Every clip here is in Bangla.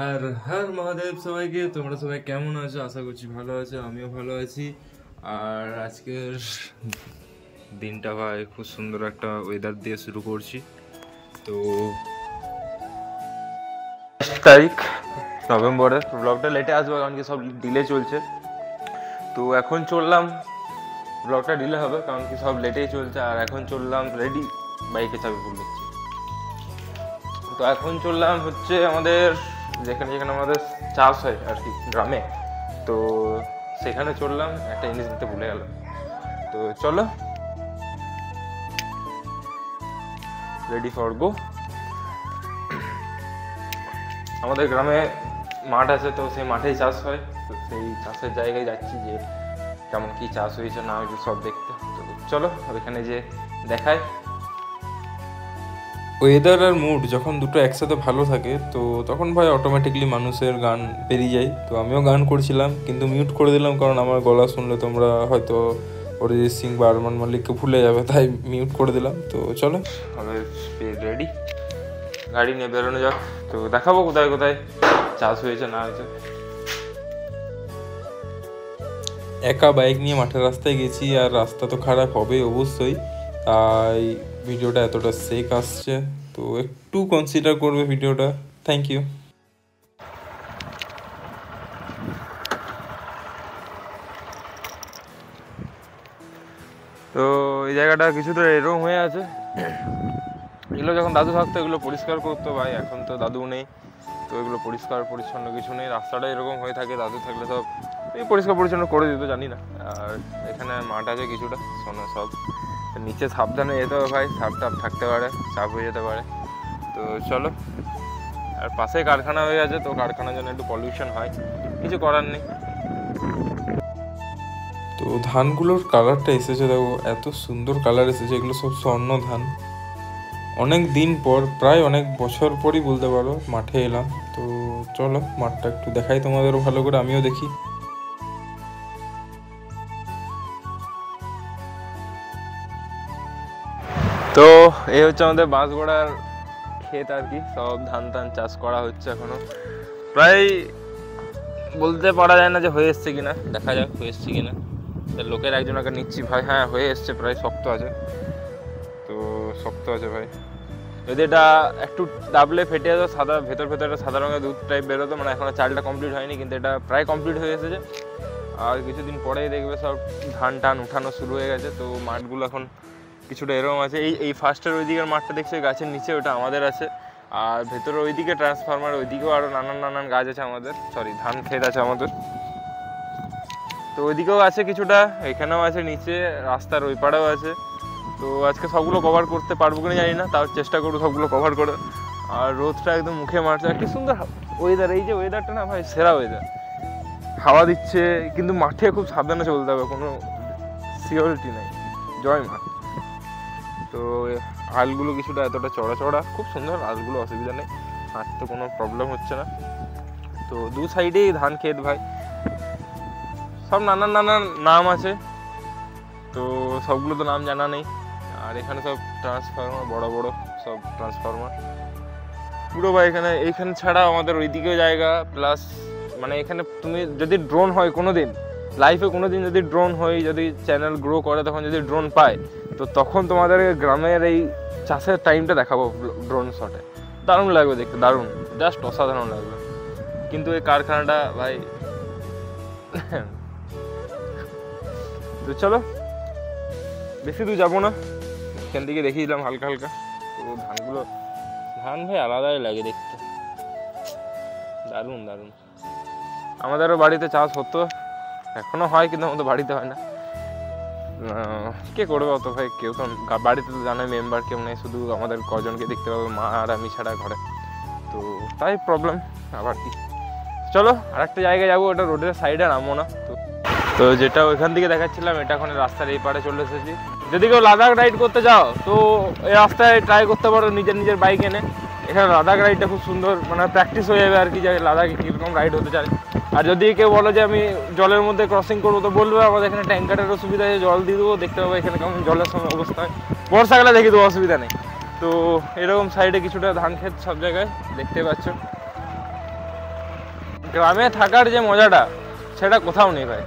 আর হর মহাদেব সবাইকে। তোমরা সবাই কেমন আছো? আশা করছি ভালো আছো, আমিও ভালো আছি। আর আজকের দিনটা ভাই খুব সুন্দর একটা ওয়েদার দিয়ে শুরু করছি। তো 5 তারিখ নভেম্বরের ব্লগটা লেটে আসবে কারণ কি সব ডিলে চলছে। তো এখন চললাম, ব্লগটা ডিলে হবে কারণ কি সব লেটেই চলছে। আর এখন চললাম রেডি, বাইকে চাবি ফুল দিচ্ছি। তো এখন চললাম হচ্ছে আমাদের যেখানে যেখানে আমাদের চাষ হয় আর কি গ্রামে, তো সেখানে চললাম। একটা জিনিস নিতে ভুলে গেলাম, তো চলো রেডি ফর গো। আমাদের গ্রামে মাঠ আছে, তো সেই মাঠেই চাষ হয়, তো সেই চাষের জায়গায় যাচ্ছি যে কেমন কি চাষ হয়েছে না হয়েছে সব দেখতে। তো চলো ওইখানে যে দেখায়। ওয়েদার আর মুড যখন দুটো একসাথে ভালো থাকে তো তখন ভাই অটোমেটিকলি মানুষের গান বেরিয়ে যায়। তো আমিও গান করছিলাম কিন্তু মিউট করে দিলাম, কারণ আমার গলা শুনলে তোমরা হয়তো অরিজিৎ সিং বা আরমান মালিককে ভুলে যাবে, তাই মিউট করে দিলাম। তো চলো আমি রেডি, গাড়ি নিয়ে বেরোনো যাক। তো দেখাবো কোথায় কোথায় চাষ হয়েছে না হয়েছে। একা বাইক নিয়ে মাঠের রাস্তায় গেছি, আর রাস্তা তো খারাপ হবে অবশ্যই, তাই ভিডিওটা এতটা সেক আসছে। তো একটু কনসিডার করবে ভিডিওটা, থ্যাংক ইউ। তো এই জায়গাটা কিছুটা এরকম হয়ে আছে। এগুলো যখন দাদু থাকতো এগুলো পরিষ্কার করতো ভাই, এখন তো দাদু নেই, তো এগুলো পরিষ্কার পরিচ্ছন্ন কিছু নেই। রাস্তাটা এরকম হয়ে থাকে, দাদু থাকলে সব এই পরিষ্কার পরিচ্ছন্ন করে দিত জানি না। আর এখানে মাঠ আছে কিছুটা, শোনো সব নিচে সাবধানে যেতে হবে ভাই, সাপ টাপ থাকতে পারে, চাপ হয়ে যেতে পারে। তো চলো, আর পাশে কারখানা হয়ে আছে, তো কারখানার জন্য একটু পলিউশন হয়, কিছু করার নেই। তো ধানগুলোর কালারটা এসেছে দেখো, এত সুন্দর কালার এসেছে। এগুলো সব স্বর্ণ ধান। অনেক দিন পর, প্রায় অনেক বছর পরই বলতে পারো, মাঠে এলাম। তো চলো মাঠটা একটু দেখাই তোমাদেরও ভালো করে, আমিও দেখি। তো এই হচ্ছে আমাদের বাঁশগোড়ার ক্ষেত আর কি, সব ধান টান চাষ করা হচ্ছে এখনো। প্রায় বলতে পারা যায় না যে হয়ে এসছে কিনা, দেখা যাক হয়ে এসছে কিনা। লোকের একজনকে নিচ্ছি ভাই, হ্যাঁ হয়ে এসছে, প্রায় শক্ত আছে। তো শক্ত আছে ভাই, যদি এটা একটু ডাবলে ফেটে যেত, সাদা ভেতর ভেতরে সাদা রঙের দুধ টাইপ বেরোতো, মানে এখনো চালটা কমপ্লিট হয়নি, কিন্তু এটা প্রায় কমপ্লিট হয়ে এসেছে। আর কিছুদিন পরেই দেখবে সব ধান টান উঠানো শুরু হয়ে গেছে। তো মাঠগুলো এখন কিছুটা এরকম আছে। এই ফার্স্টের ওই দিকের মাঠটা দেখছে গাছের নিচে, ওটা আমাদের আছে। আর ভেতরে ওইদিকে ট্রান্সফরমার, ওইদিকেও আরও নানান নানান গাছ আছে আমাদের, সরি ধান ক্ষেত আছে আমাদের। তো ওইদিকেও আছে কিছুটা, এখানেও আছে, নিচে রাস্তার ওই পাড়েও আছে। তো আজকে সবগুলো কভার করতে পারবো কিনা জানি না, তাও চেষ্টা করবো সবগুলো কভার করে। আর রোদটা একদম মুখে মারছে, কি সুন্দর ওয়েদার। এই যে ওয়েদারটা না ভাই, সেরা ওয়েদার। হাওয়া দিচ্ছে, কিন্তু মাঠে খুব সাবধানে চলতে হবে, কোনো সিওরিটি নেই। জয় মা। তো আলগুলো কিছুটা এতটা চড়া চড়া, খুব সুন্দর আলগুলো, অসুবিধা নেই, হাঁটতে কোনো প্রবলেম হচ্ছে না। তো দু সাইডেই ধান ক্ষেত ভাই, সব নানান নানান নাম আছে, তো সবগুলো তো নাম জানা নেই। আর এখানে সব ট্রান্সফরমার, বড় বড় সব ট্রান্সফরমার পুরো ভাই। এইখানে ছাড়া আমাদের ওইদিকেও জায়গা, প্লাস মানে এখানে তুমি যদি ড্রোন হয় কোনো দিন লাইফে, কোনো দিন যদি ড্রোন হয়, যদি চ্যানেল গ্রো করে, তখন যদি ড্রোন পায়, তো তখন তোমাদের গ্রামের এই চাষের টাইমটা দেখাবো ড্রোন শটে। দারুণ লাগবে দেখতে, দারুণ, জাস্ট অসাধারণ লাগবে। কিন্তু এই কারখানাটা ভাই তো চলো বেশি দূর যাবো না, এখান থেকে দেখিয়ে দিলাম হালকা হালকা। তো ধানগুলো, ধান ভাই আলাদাই লাগে দেখতে, দারুণ দারুণ। আমাদেরও বাড়িতে চাষ হতো, এখনো হয়, কিন্তু আমাদের বাড়িতে হয় না। কে করবে অত ভাই, কেউ তো বাড়িতে তো জানে মেম্বার কেউ নেই, শুধু আমাদের কজনকে দেখতে পাবে, মা আর আমি ছাড়া ঘরে। তো তাই প্রবলেম, আবার কি। চলো আর একটা জায়গায় যাবো, ওটা রোডের সাইডে নামবো না। তো যেটা ওইখান থেকে দেখাচ্ছিলাম, এটা এখন রাস্তার এই পাড়ে চলে এসেছি। যদি কেউ লাদাখ রাইড করতে যাও, তো এই রাস্তায় ট্রাই করতে পারো নিজের নিজের বাইক এনে। এখানে লাদাখ রাইডটা খুব সুন্দর, মানে প্র্যাকটিস হয়ে যাবে আর কি, যে লাদাখে কীরকম রাইড হতে চায়। আর যদি কেউ বলো যে আমি জলের মধ্যে ক্রসিং করবো, তো বলবে আমাদের এখানে ট্যাঙ্কারেরও সুবিধা আছে, জল দিয়ে দেবো, দেখতে পাবো এখানে কেমন জলের সময় অবস্থা হয়। বর্ষাকালে দেখি দেবো, অসুবিধা নেই। তো এরকম সাইডে কিছুটা ধান ক্ষেত সব জায়গায় দেখতে পাচ্ছ। গ্রামে থাকার যে মজাটা সেটা কোথাও নেই ভাই।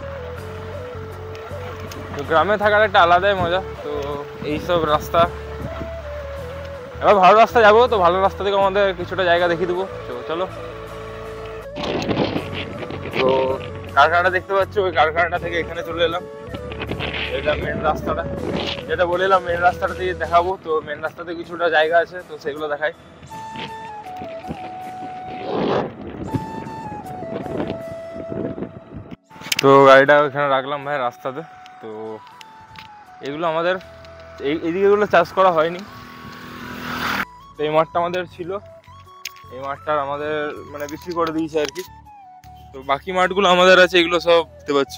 তো গ্রামে থাকার একটা আলাদাই মজা। তো এইসব রাস্তা, এবার ভালো রাস্তা যাবো, তো ভালো রাস্তা থেকে আমাদের কিছুটা জায়গা দেখিয়ে দেবো। তো চলো। তো কারখানাটা দেখতে পাচ্ছ, ওই কারখানাটা থেকে এখানে চলে এলাম। এটা মেন রাস্তাটা, যেটা বলে এলাম মেন রাস্তাটা দিয়ে দেখাবো। তো মেন রাস্তাতে কিছুটা জায়গা আছে, তো সেগুলো দেখাই। তো গাড়িটা ওইখানে রাখলাম ভাই রাস্তাতে। তো এগুলো আমাদের এইদিকেগুলো চাষ করা হয়নি। তো এই মাঠটা আমাদের ছিল, এই মাঠটার আমাদের মানে বিক্রি করে দিয়েছে আর কি। তো বাকি মাঠগুলো আমাদের আছে, এগুলো সব দেখতে পাচ্ছ,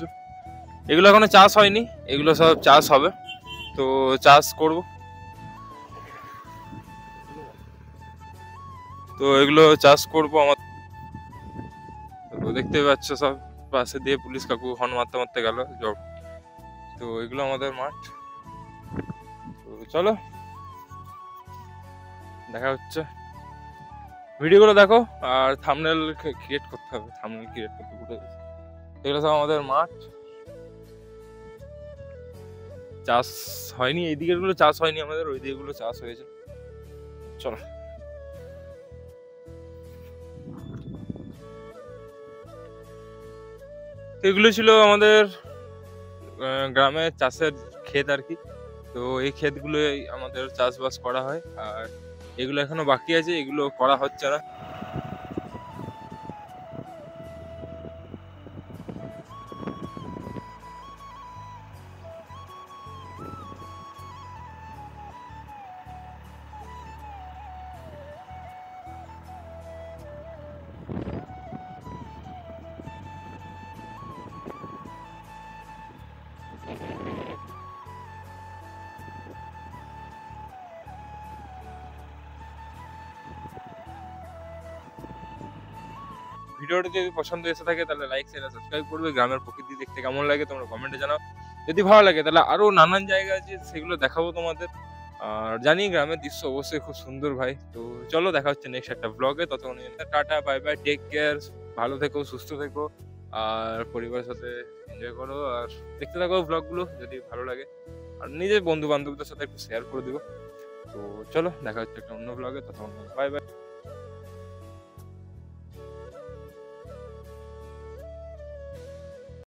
এগুলো এখনো চাষ হয়নি, এগুলো সব চাষ হবে। তো চাষ করব। তো এগুলো চাষ করব আমার। তো দেখতে পাচ্ছ সব পাশে দিয়ে পুলিশ কাকু হর্ন মারতে মারতে গেল। তো এগুলো আমাদের মাঠ। তো চলো দেখা হচ্ছে, ভিডিওগুলো দেখো আর থাম্বনেল ক্রিয়েট করতে হবে, থাম্বনেল ক্রিয়েট করতে ভুলে গেছি। এগুলো সব আমাদের মাঠ, চাষ হয়নি, এই দিকের গুলো চাষ হয়নি আমাদের, ওই দিকে গুলো চাষ হয়েছে। চলো। এগুলো ছিল আমাদের গ্রামের চাষের ক্ষেত আর কি। তো এই ক্ষেতগুলোই আমাদের চাষবাস করা হয়, আর এগুলো এখনো বাকি আছে, এগুলো করা হচ্ছে না। ভিডিওটা যদি পছন্দ এসে থাকে তাহলে লাইক শেয়ার সাবস্ক্রাইব করবে। গ্রামের প্রকৃতি দেখতে কেমন লাগে তোমরা কমেন্টে জানাও। যদি ভালো লাগে তাহলে আরো নানান জায়গা আছে, সেগুলো দেখাবো তোমাদের। আর জানি গ্রামের দৃশ্য অবশ্যই খুব সুন্দর ভাই। তো চলো দেখা হচ্ছে নেক্সট একটা ব্লগে। ততক্ষণ tata, bye bye, take care, ভালো থেকো, সুস্থ থেকো, আর পরিবারের সাথে এনজয় করো, আর দেখতে থাকো ব্লগগুলো যদি ভালো লাগে, আর নিজের বন্ধু বান্ধবদের সাথে একটু শেয়ার করে দিবো। তো চলো দেখা হচ্ছে একটা অন্য ব্লগে। ততক্ষণ বাই বাই।